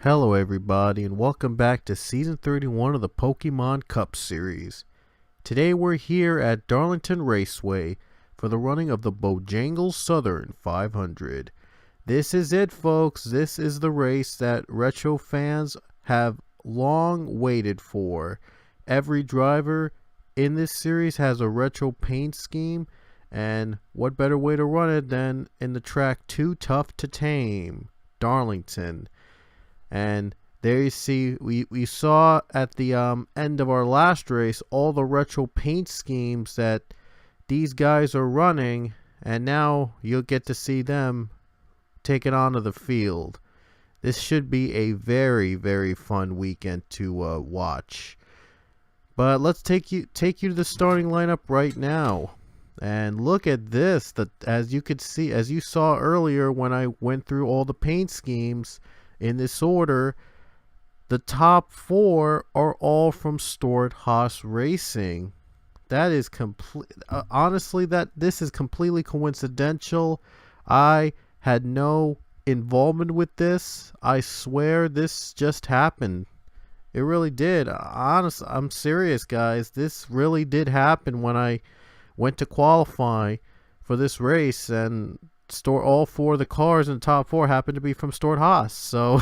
Hello everybody and welcome back to Season 31 of the Pokemon Cup Series. Today we're here at Darlington Raceway for the running of the Bojangles Southern 500. This is it, folks. This is the race that retro fans have long waited for. Every driver in this series has a retro paint scheme, and what better way to run it than in the track Too Tough to Tame, Darlington. And there you see, we saw at the end of our last race all the retro paint schemes that these guys are running, and now you'll get to see them take it onto the field. This should be a very, very fun weekend to watch. But let's take you to the starting lineup right now. And look at this. As you could see, as you saw earlier when I went through all the paint schemes, in this order, the top four are all from Stuart Haas Racing. That is honestly, this is completely coincidental. I had no involvement with this. I swear this just happened. It really did. Honestly, I'm serious, guys. This really did happen when I went to qualify for this race, and all four of the cars in the top four happen to be from Stuart Haas. So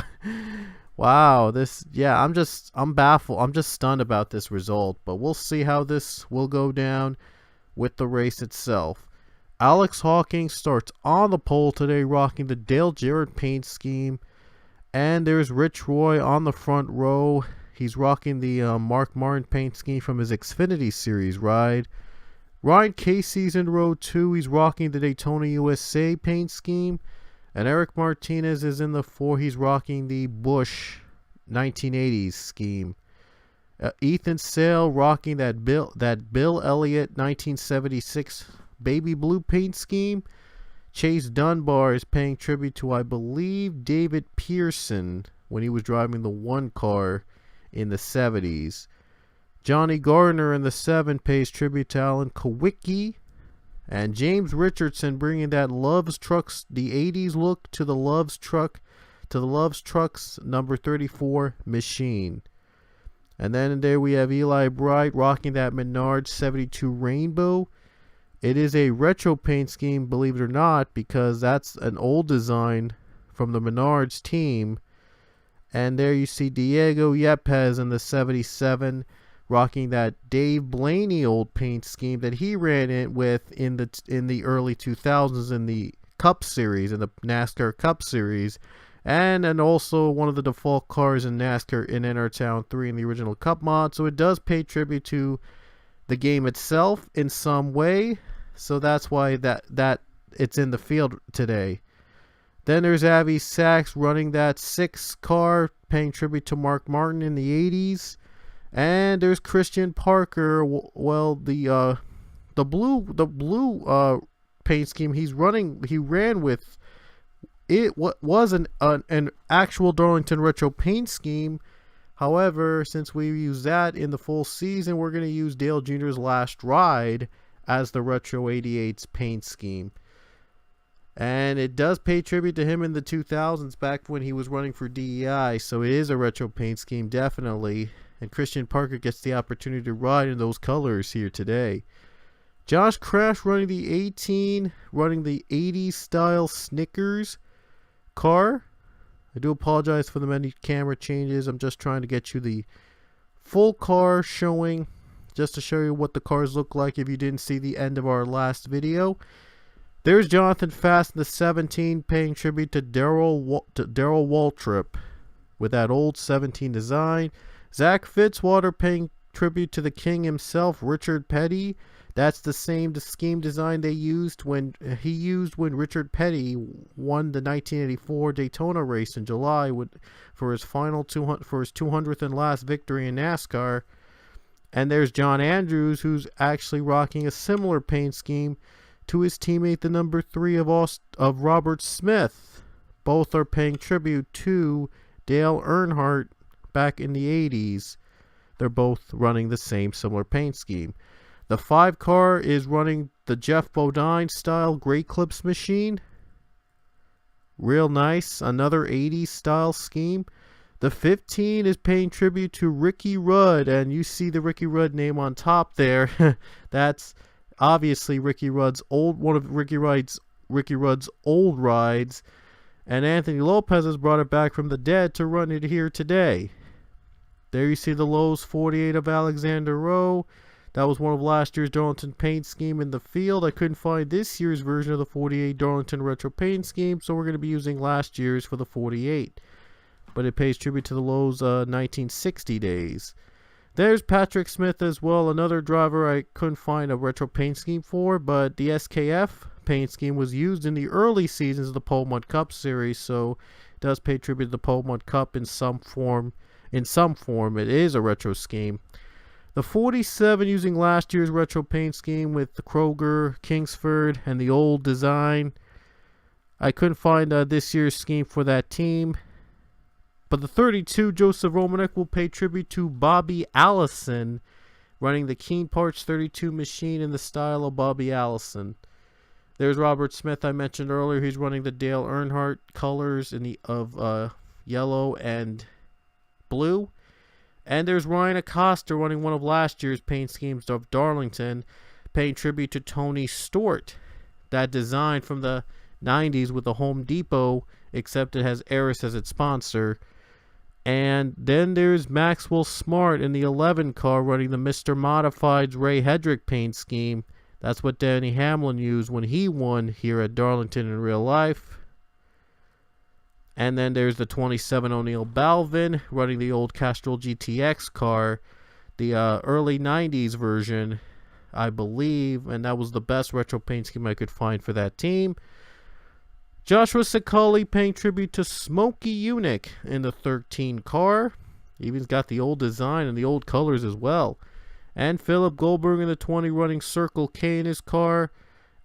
wow, I'm baffled. I'm just stunned about this result, but we'll see how this will go down with the race itself. Alex Hawking starts on the pole today, rocking the Dale Jarrett paint scheme, and there's Rich Roy on the front row. He's rocking the Mark Martin paint scheme from his Xfinity Series ride. Ryan Casey's in row 2. He's rocking the Daytona USA paint scheme. And Eric Martinez is in the 4. He's rocking the Busch 1980s scheme. Ethan Sale rocking that Bill Elliott 1976 baby blue paint scheme. Chase Dunbar is paying tribute to, I believe, David Pearson when he was driving the 1 car in the 70s. Johnny Gardner in the 7 pays tribute to Alan Kowicki, and James Richardson bringing that Love's Trucks, the 80s look to the Love's Trucks number 34 machine. And then there we have Eli Bright rocking that Menards 72 Rainbow. It is a retro paint scheme, believe it or not, because that's an old design from the Menards team. And there you see Diego Yepes in the 77. Rocking that Dave Blaney old paint scheme that he ran it with in the early 2000s in the Cup Series, in the NASCAR Cup Series, and also one of the default cars in NASCAR in Enter Town 3 in the original Cup mod. So it does pay tribute to the game itself in some way. So that's why that it's in the field today. Then there's Avi Sachs running that 6 car, paying tribute to Mark Martin in the 80s. And there's Christian Parker. Well, the blue paint scheme he ran with, it was an actual Darlington retro paint scheme. However, since we use that in the full season, we're going to use Dale Jr.'s last ride as the retro 88's paint scheme. And it does pay tribute to him in the 2000s, back when he was running for DEI. So it is a retro paint scheme, definitely. And Christian Parker gets the opportunity to ride in those colors here today. Josh Crash running the 18, running the 80s style Snickers car. I do apologize for the many camera changes. I'm just trying to get you the full car showing, just to show you what the cars look like if you didn't see the end of our last video. There's Jonathan Fast in the 17, paying tribute to Darrell Waltrip with that old 17 design. Zach Fitzwater paying tribute to the king himself, Richard Petty. That's the same scheme design they used when Richard Petty won the 1984 Daytona race in July for his 200th and last victory in NASCAR. And there's John Andrews, who's actually rocking a similar paint scheme to his teammate, the number 3 of Robert Smith. Both are paying tribute to Dale Earnhardt back in the 80s. They're both running the same similar paint scheme. The 5 car is running the Jeff Bodine style Great Clips machine. Real nice. Another 80s style scheme. The 15 is paying tribute to Ricky Rudd, and you see the Ricky Rudd name on top there. That's obviously one of Ricky Rudd's old rides, and Anthony Lopez has brought it back from the dead to run it here today. There you see the Lowe's 48 of Alexander Rowe. That was one of last year's Darlington paint scheme in the field. I couldn't find this year's version of the 48 Darlington retro paint scheme, so we're going to be using last year's for the 48. But it pays tribute to the Lowe's 1960 days. There's Patrick Smith as well, another driver I couldn't find a retro paint scheme for, but the SKF paint scheme was used in the early seasons of the Pole Mud Cup series, so it does pay tribute to the Pole Mud Cup in some form. It is a retro scheme. The 47 using last year's retro paint scheme with the Kroger, Kingsford, and the old design. I couldn't find this year's scheme for that team. But the 32 Joseph Romanek will pay tribute to Bobby Allison, running the Keen Parts 32 machine in the style of Bobby Allison. There's Robert Smith I mentioned earlier. He's running the Dale Earnhardt colors of yellow and blue. And there's Ryan Acosta running one of last year's paint schemes of Darlington, paying tribute to Tony Stewart. That design from the 90s with the Home Depot, except it has Eris as its sponsor. And then there's Maxwell Smart in the 11 car running the Mr. Modified's Ray Hedrick paint scheme. That's what Danny Hamlin used when he won here at Darlington in real life. And then there's the 27 O'Neill Balvin running the old Castrol GTX car, the early 90s version, I believe. And that was the best retro paint scheme I could find for that team. Joshua Sicali paying tribute to Smokey Unick in the 13 car. Even got the old design and the old colors as well. And Philip Goldberg in the 20 running Circle K in his car.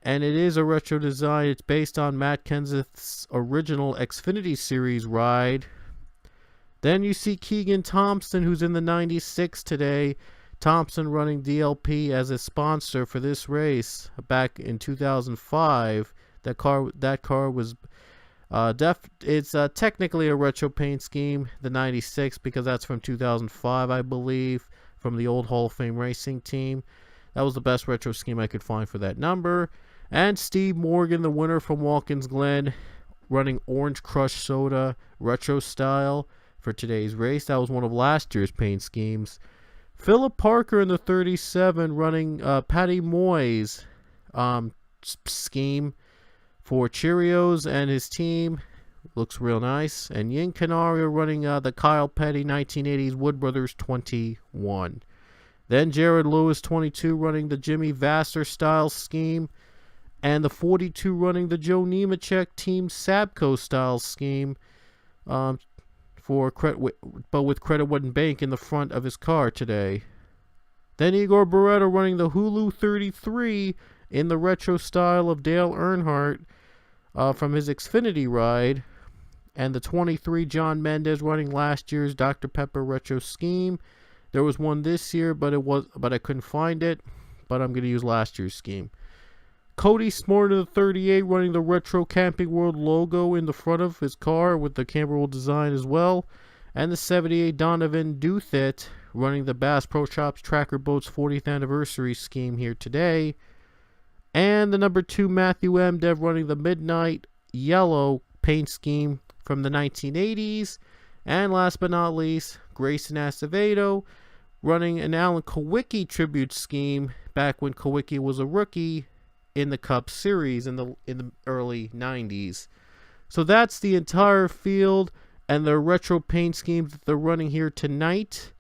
And it is a retro design. It's based on Matt Kenseth's original Xfinity Series ride. Then you see Keegan Thompson, who's in the 96 today. Thompson running DLP as a sponsor for this race back in 2005. That car was it's technically a retro paint scheme, the 96, because that's from 2005, I believe, from the old Hall of Fame racing team. That was the best retro scheme I could find for that number. And Steve Morgan, the winner from Watkins Glen, running Orange Crush Soda retro style for today's race. That was one of last year's paint schemes. Philip Parker in the 37 running Patty Moy's scheme for Cheerios and his team. Looks real nice. And Yin Canario running the Kyle Petty 1980s Wood Brothers 21. Then Jared Lewis 22 running the Jimmy Vassar style scheme. And the 42 running the Joe Nemechek Team Sabco style scheme. But with Credit One Bank in the front of his car today. Then Igor Barreto running the Hulu 33 in the retro style of Dale Earnhardt from his Xfinity ride. And the 23 John Mendez running last year's Dr. Pepper retro scheme. There was one this year, but I couldn't find it. But I'm going to use last year's scheme. Cody Smart in the 38 running the Retro Camping World logo in the front of his car with the Camber World design as well. And the 78 Donovan Douthat running the Bass Pro Shops Tracker Boats 40th anniversary scheme here today. And the number 2 Matthew M. Dev running the Midnight Yellow paint scheme from the 1980s. And last but not least, Grayson Acevedo running an Alan Kowicki tribute scheme back when Kowicki was a rookie in the Cup Series in the early 90s. So that's the entire field and the retro paint schemes that they're running here tonight.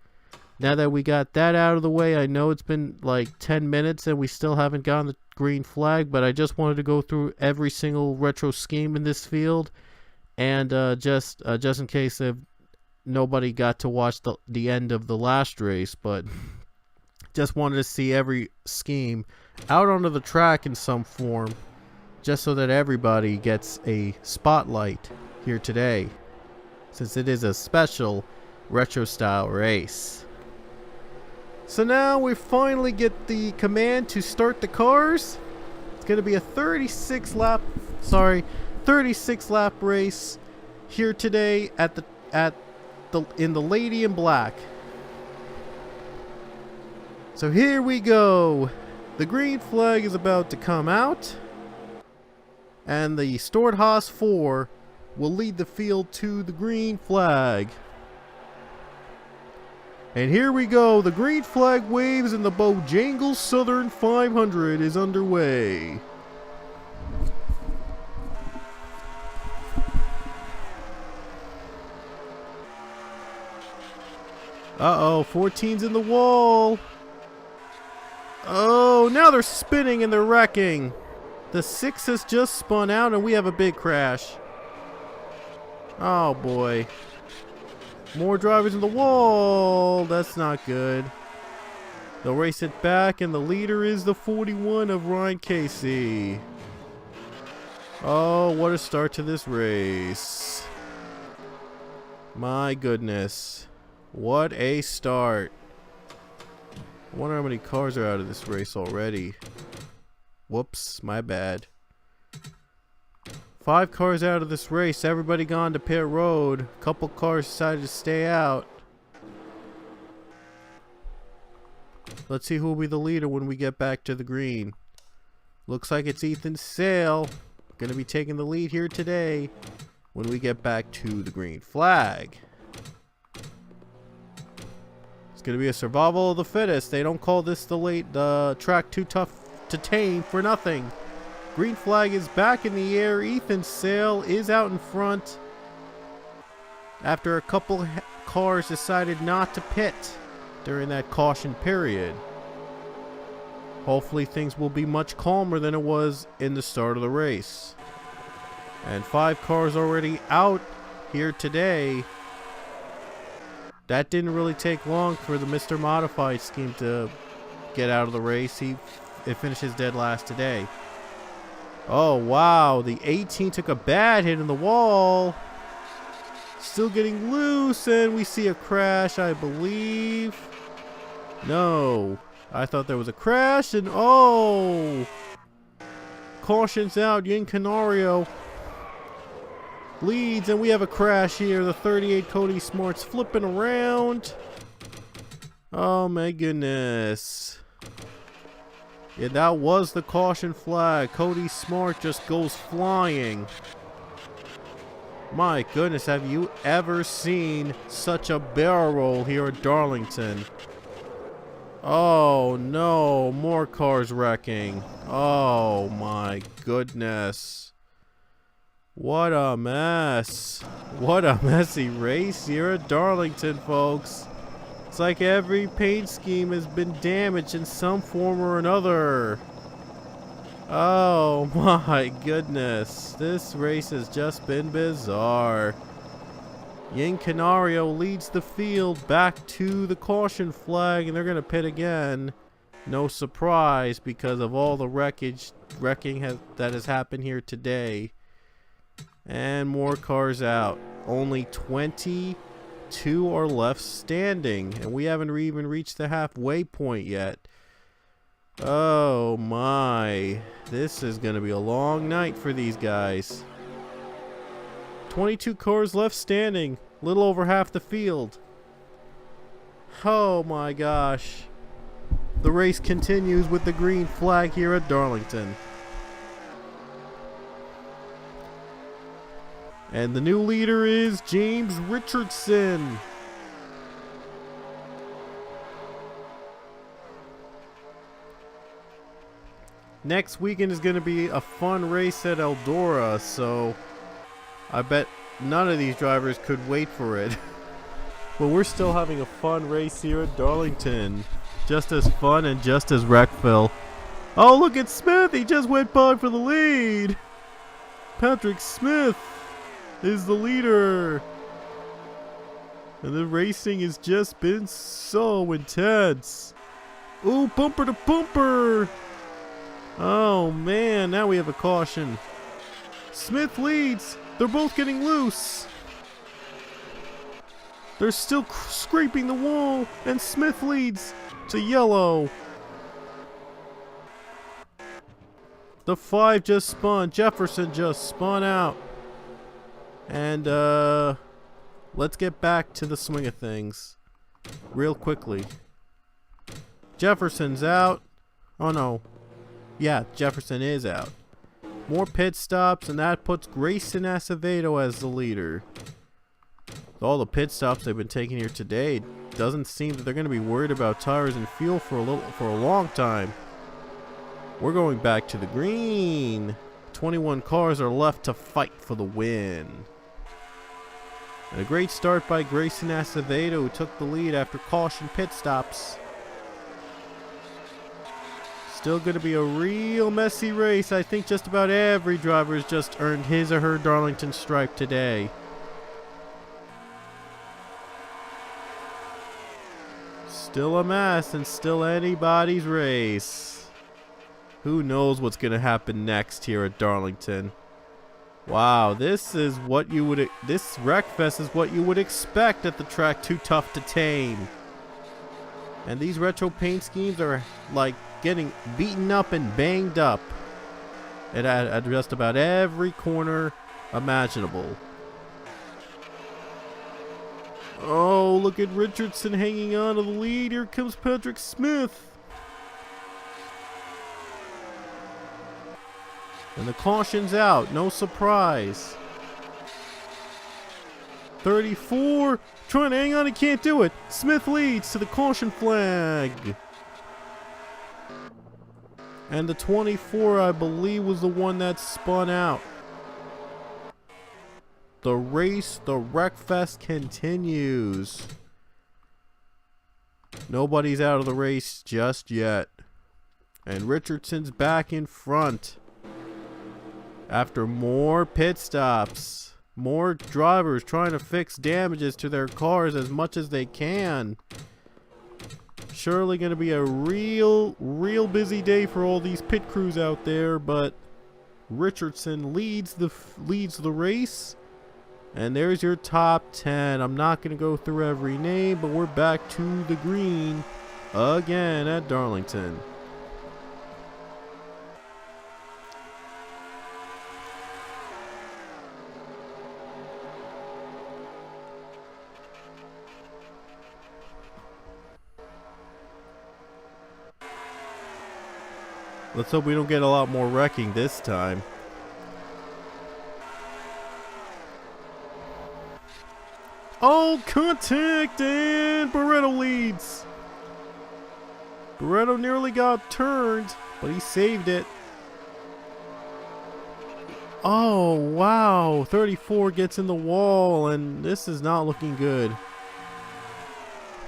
Now that we got that out of the way, I know it's been like 10 minutes and we still haven't gotten the green flag, but I just wanted to go through every single retro scheme in this field, and just in case if nobody got to watch the end of the last race, but just wanted to see every scheme out onto the track in some form, just so that everybody gets a spotlight here today, since it is a special retro style race. So now we finally get the command to start the cars. It's going to be a 36 lap race here today at in the lady in black. So here we go. The green flag is about to come out, and the Stored Haas 4 will lead the field to the green flag. And here we go. The green flag waves and the Bojangles Southern 500 is underway. Uh-oh, 14's in the wall. Oh, now they're spinning and they're wrecking. The 6 has just spun out and we have a big crash. Oh boy. More drivers in the wall. That's not good. They'll race it back and the leader is the 41 of Ryan Casey. Oh, what a start to this race. My goodness. What a start. I wonder how many cars are out of this race already. Whoops, my bad. 5 cars out of this race. Everybody gone to pit road. A couple cars decided to stay out. Let's see who will be the leader when we get back to the green. Looks like it's Ethan Sale. Gonna be taking the lead here today when we get back to the green flag. Gonna be a survival of the fittest. They don't call this the track too tough to tame for nothing. Green flag is back in the air. Ethan Sale is out in front after a couple cars decided not to pit during that caution period. Hopefully things will be much calmer than it was in the start of the race. And 5 cars already out here today. That didn't really take long for the Mr. Modified scheme to get out of the race. It finishes dead last today. Oh, wow. The 18 took a bad hit in the wall. Still getting loose, and we see a crash, I believe. No. I thought there was a crash, and oh! Caution's out. Yin Canario leads, and we have a crash here. The 38 Cody Smart's flipping around. Oh my goodness. Yeah, that was the caution flag. Cody Smart just goes flying. My goodness, have you ever seen such a barrel roll here at Darlington? Oh no, more cars wrecking. Oh my goodness. What a mess. What a messy race here at Darlington, folks. It's like every paint scheme has been damaged in some form or another. Oh my goodness. This race has just been bizarre. Yin Canario leads the field back to the caution flag, and they're going to pit again. No surprise because of all the wrecking that has happened here today. And more cars out. Only 22 are left standing. And we haven't even reached the halfway point yet. Oh my. This is going to be a long night for these guys. 22 cars left standing. Little over half the field. Oh my gosh. The race continues with the green flag here at Darlington. And the new leader is James Richardson. Next weekend is going to be a fun race at Eldora, so I bet none of these drivers could wait for it. But we're still having a fun race here at Darlington. Just as fun and just as wreckful. Oh, look at Smith. He just went by for the lead. Patrick Smith is the leader. And the racing has just been so intense. Ooh, bumper to bumper. Oh man, now we have a caution. Smith leads. They're both getting loose. They're still scraping the wall, and Smith leads to yellow. The 5 just spun. Jefferson just spun out. And let's get back to the swing of things real quickly. Jefferson's out. Oh no. Yeah, Jefferson is out. More pit stops, and that puts Grayson Acevedo as the leader. With all the pit stops they've been taking here today, doesn't seem that they're going to be worried about tires and fuel for a long time. We're going back to the green. 21 cars are left to fight for the win. And a great start by Grayson Acevedo, who took the lead after caution pit stops. Still going to be a real messy race. I think just about every driver has just earned his or her Darlington stripe today. Still a mess and still anybody's race. Who knows what's going to happen next here at Darlington. Wow, this is what you would, this Wreckfest is what you would expect at the track Too Tough to Tame. And these retro paint schemes are like getting beaten up and banged up at just about every corner imaginable. Oh, look at Richardson hanging on to the lead. Here comes Patrick Smith. And the caution's out. No surprise. 34. Trying to hang on. He can't do it. Smith leads to the caution flag. And the 24, I believe, was the one that spun out. The race, the Wreckfest continues. Nobody's out of the race just yet. And Richardson's back in front. After more pit stops. More drivers trying to fix damages to their cars as much as they can. Surely going to be a real busy day for all these pit crews out there, but Richardson leads the race. And there's your top 10. I'm not going to go through every name, but we're back to the green again at Darlington. Let's hope we don't get a lot more wrecking this time. Oh, contact, and Barretto leads. Barretto nearly got turned, but he saved it. Oh, wow. 34 gets in the wall, and this is not looking good.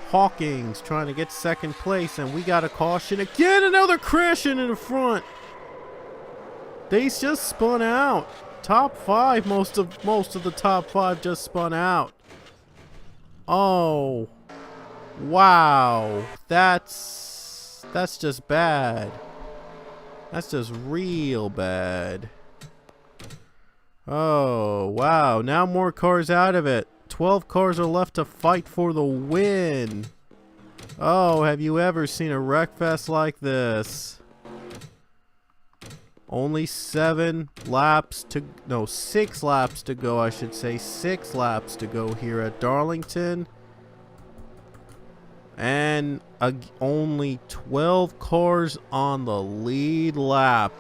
Hawkins trying to get second place, and we got a caution again. Another crashing in the front. They just spun out. Top 5, most of the top 5 just spun out. Oh, wow. That's just bad. That's just real bad. Oh, wow. Now more cars out of it. 12 cars are left to fight for the win. Oh, have you ever seen a Wreckfest like this? Only 6 laps to go, I should say. 6 laps to go here at Darlington. And only 12 cars on the lead lap.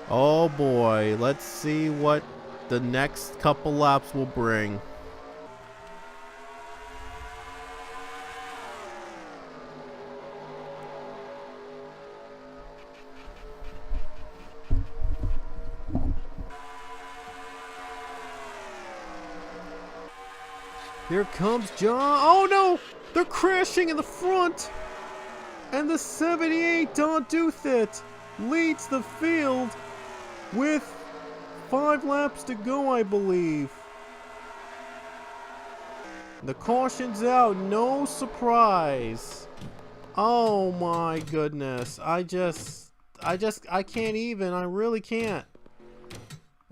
Oh boy, let's see what the next couple laps will bring. Here comes John. Oh no! They're crashing in the front! And the 78 Don Duthit leads the field with 5 laps to go, I believe. The caution's out. No surprise. Oh my goodness. I can't even. I really can't.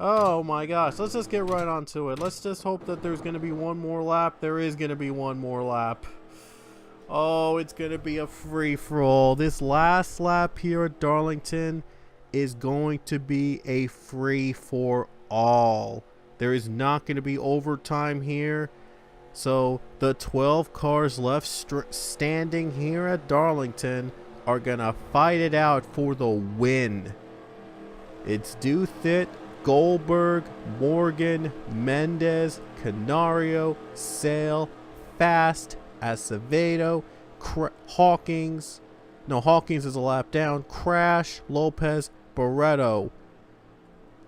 Oh my gosh, let's just get right onto it. Let's just hope that there's going to be one more lap. There is going to be one more lap. Oh, it's going to be a free-for-all. This last lap here at Darlington is going to be a free-for-all. There is not going to be overtime here. So the 12 cars left standing here at Darlington are gonna fight it out for the win. It's Duthit, Goldberg, Morgan, Mendez, Canario, Sale, Fast, Acevedo, Hawkins. No, Hawkins is a lap down. Crash, Lopez, Barreto.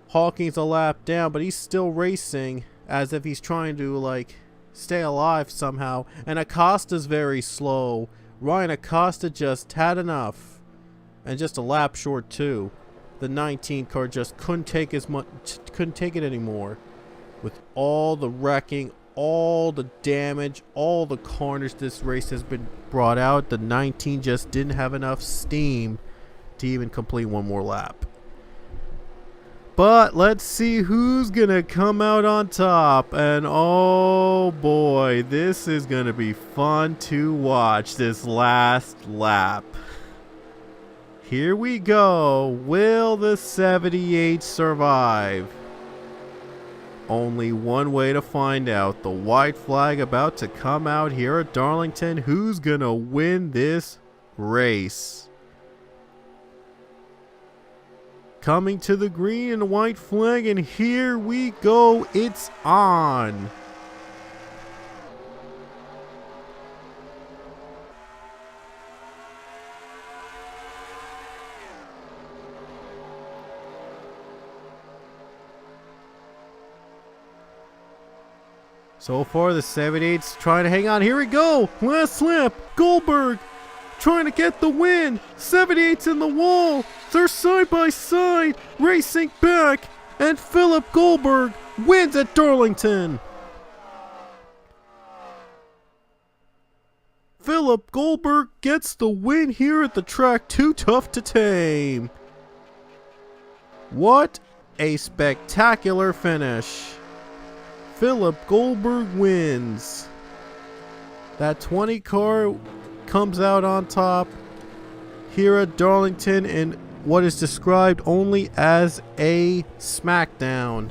Hawkins a lap down, but he's still racing as if he's trying to, like, stay alive somehow. And Acosta's very slow. Ryan Acosta just had enough. And just a lap short, too. The 19 car just couldn't take it anymore. With all the wrecking, all the damage, all the carnage this race has been brought out, the 19 just didn't have enough steam to even complete one more lap. But let's see who's gonna come out on top. And oh boy, this is gonna be fun to watch this last lap. Here we go. Will the 78 survive? Only one way to find out. The white flag about to come out here at Darlington. Who's gonna win this race? Coming to the green and white flag, and here we go. It's on. So far, the 78's trying to hang on. Here we go. Last lap. Goldberg trying to get the win. 78's in the wall. They're side by side, racing back. And Philip Goldberg wins at Darlington. Philip Goldberg gets the win here at the track. Too tough to tame. What a spectacular finish. Philip Goldberg wins. That 20 car comes out on top here at Darlington in what is described only as a SmackDown.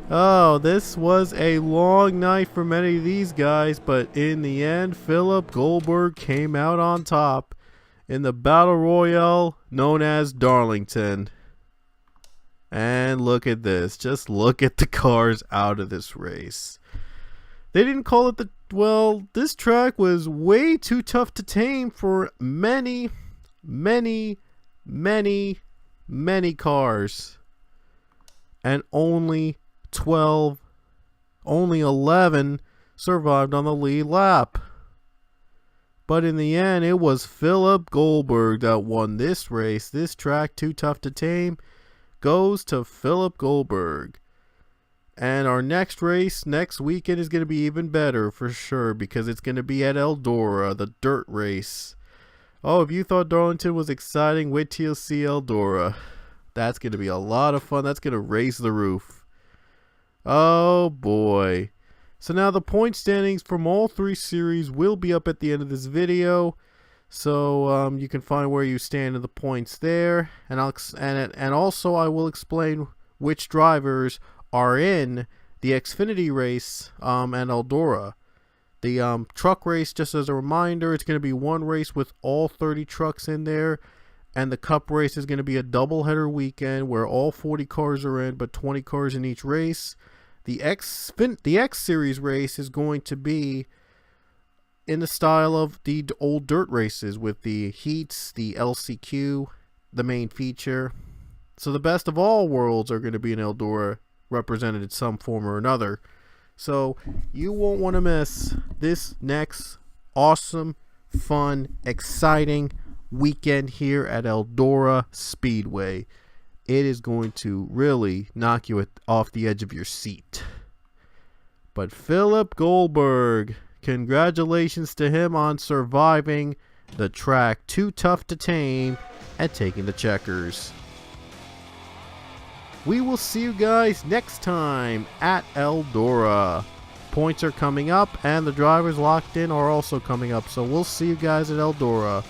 Oh, this was a long night for many of these guys, but in the end, Philip Goldberg came out on top in the Battle Royale known as Darlington. And look at this. Just look at the cars out of this race. They didn't call it well, this track was way too tough to tame for many cars. And only 11 survived on the lead lap. But in the end, it was Philip Goldberg that won this race. This track, too tough to tame, goes to Philip Goldberg. And our next race next weekend is going to be even better for sure, because it's going to be at Eldora, the dirt race. Oh, if you thought Darlington was exciting, wait till you see Eldora. That's going to be a lot of fun. That's going to raise the roof. Oh boy. So now the point standings from all three series will be up at the end of this video. So you can find where you stand in the points there, and also I will explain which drivers are in the Xfinity race and Eldora. The truck race, just as a reminder, it's going to be one race with all 30 trucks in there, and the Cup race is going to be a doubleheader weekend where all 40 cars are in, but 20 cars in each race. The X Series race is going to be in the style of the old dirt races with the heats, the LCQ, the main feature. So the best of all worlds are going to be in Eldora, represented in some form or another. So you won't want to miss this next awesome, fun, exciting weekend here at Eldora Speedway. It is going to really knock you off the edge of your seat. But Philip Goldberg, congratulations to him on surviving the track too tough to tame and taking the checkers. We will see you guys next time at Eldora. Points are coming up and the drivers locked in are also coming up. So we'll see you guys at Eldora.